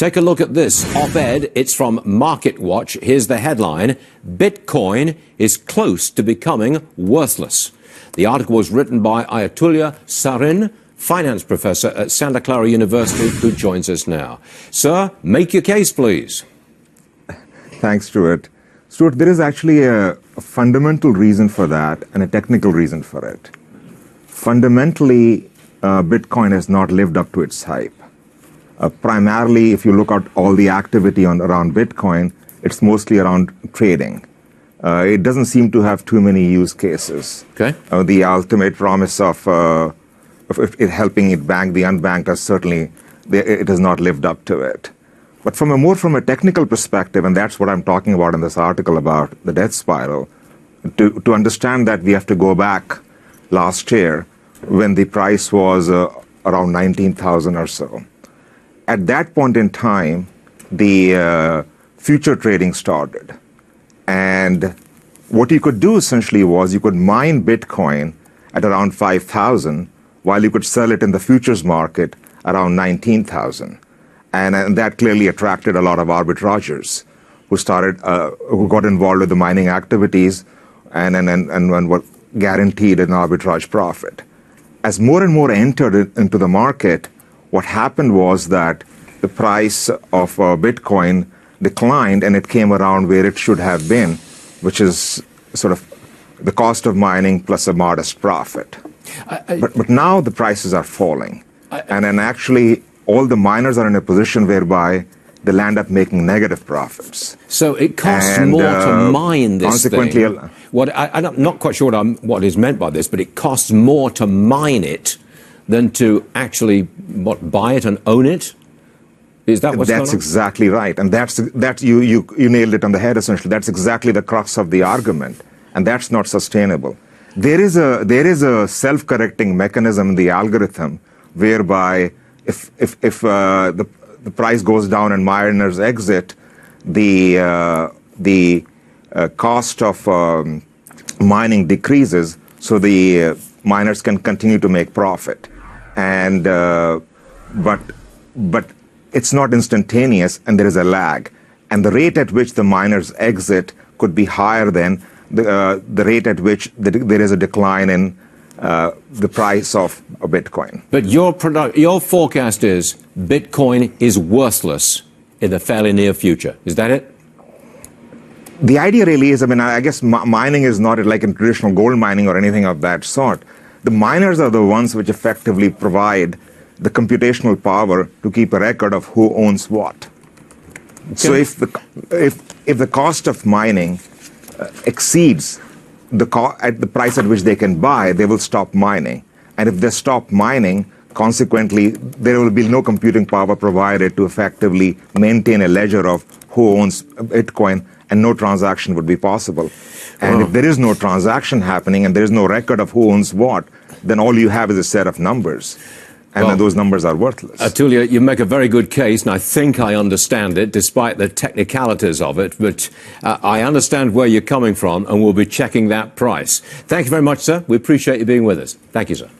Take a look at this op-ed. It's from MarketWatch. Here's the headline: Bitcoin is close to becoming worthless. The article was written by Ayatollah Sarin, finance professor at Santa Clara University, who joins us now. Sir, make your case, please. Thanks, Stuart. Stuart, there is actually a fundamental reason for that and a technical reason for it. Fundamentally, Bitcoin has not lived up to its hype. Primarily, if you look at all the activity around Bitcoin, it's mostly around trading. It doesn't seem to have too many use cases. Okay. The ultimate promise of it helping it bank the unbanked it has not lived up to it. But from a technical perspective, and that's what I'm talking about in this article about the death spiral, to understand that we have to go back last year when the price was around 19,000 or so. At that point in time, the future trading started. And what you could do essentially was you could mine Bitcoin at around 5,000 while you could sell it in the futures market around 19,000. And that clearly attracted a lot of arbitrageurs who got involved with the mining activities and were guaranteed an arbitrage profit. As more and more entered into the market, what happened was that the price of Bitcoin declined and it came around where it should have been, which is sort of the cost of mining plus a modest profit. But now the prices are falling. And then actually all the miners are in a position whereby they'll end up making negative profits. So it costs more to mine this thing. I'm not quite sure what is meant by this, but it costs more to mine it than to actually buy it and own it? Is that what's going on? That's exactly right. And you nailed it on the head, essentially. That's exactly the crux of the argument. And that's not sustainable. There is a self-correcting mechanism in the algorithm whereby if the price goes down and miners exit, the cost of mining decreases, so the miners can continue to make profit. And but it's not instantaneous, and there is a lag. And the rate at which the miners exit could be higher than the rate at which there is a decline in the price of a Bitcoin. But your forecast is Bitcoin is worthless in the fairly near future. Is that it? The idea really is, I guess mining is not like in traditional gold mining or anything of that sort. The miners are the ones which effectively provide the computational power to keep a record of who owns what. Okay. So if the cost of mining exceeds at the price at which they can buy, they will stop mining. And if they stop mining, consequently, there will be no computing power provided to effectively maintain a ledger of who owns Bitcoin, and no transaction would be possible. And if there is no transaction happening and there is no record of who owns what, then all you have is a set of numbers. And then those numbers are worthless. Ayatollah, you make a very good case, and I think I understand it, despite the technicalities of it. But I understand where you're coming from, and we'll be checking that price. Thank you very much, sir. We appreciate you being with us. Thank you, sir.